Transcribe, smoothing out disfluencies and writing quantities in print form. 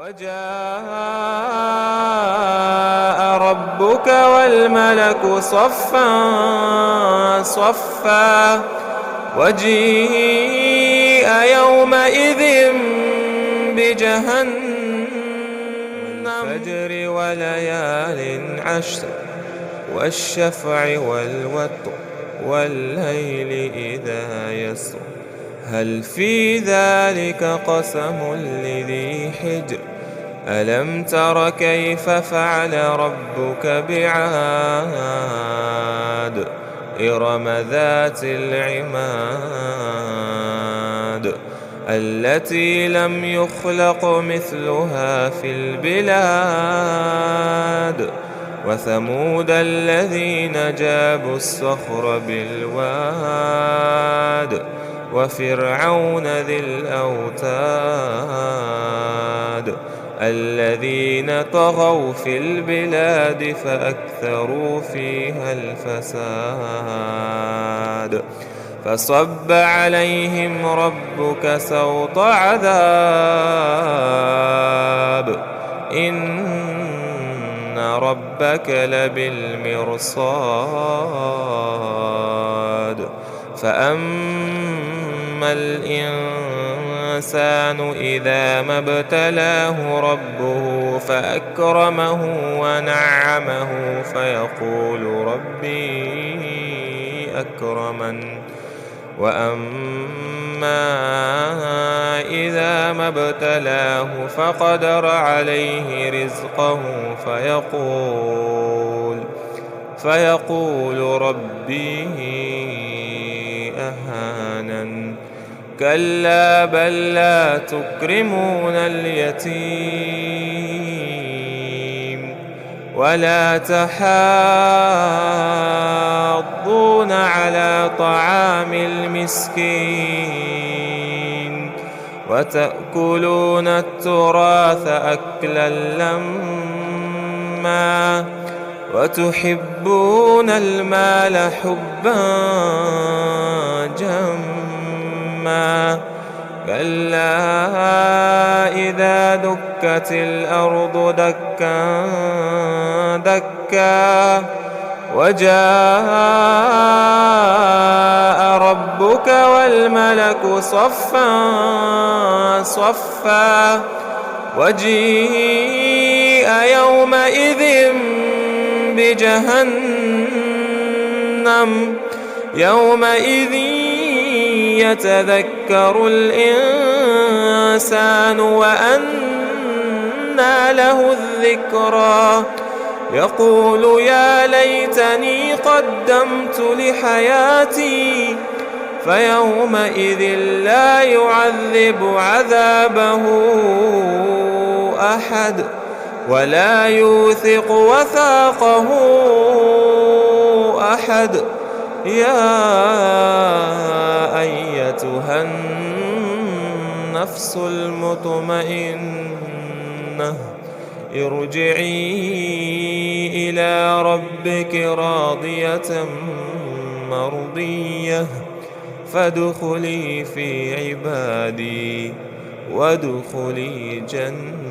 وجاء ربك والملك صفا صفا وجيء يومئذ بجهنم والفجر وليال عشر والشفع والوتر والليل إذا يسر هل في ذلك قسم لذي حجر ألم تر كيف فعل ربك بعاد إرم ذات العماد التي لم يخلق مثلها في البلاد وثمود الذين جابوا الصخر بالواد وفرعون ذي الأوتاد الذين طغوا في البلاد فأكثروا فيها الفساد فصب عليهم ربك سوط عذاب إن ربك لبالمرصاد فأما الإنسان إذا ما ابتلاه ربه فأكرمه ونعمه فيقول ربي أكرمن وأما إذا ما ابتلاه فقدر عليه رزقه فيقول ربي أهانن كلا بل لا تكرمون اليتيم ولا تحاضون على طعام المسكين وتأكلون التراث أكلا لما وتحبون المال حبا جما كلا إذا دكت الأرض دكا دكا وجاء ربك والملك صفا صفا وجيء يومئذ بجهنم يومئذ يتذكر الإنسان وأنى له الذكرى يقول يا ليتني قدمت لحياتي فيومئذ لا يعذب عذابه أحد ولا يوثق وثاقه أحد يا أيتها النفس المطمئنة ارجعي إلى ربك راضية مرضية فادخلي في عبادي وادخلي جنتي.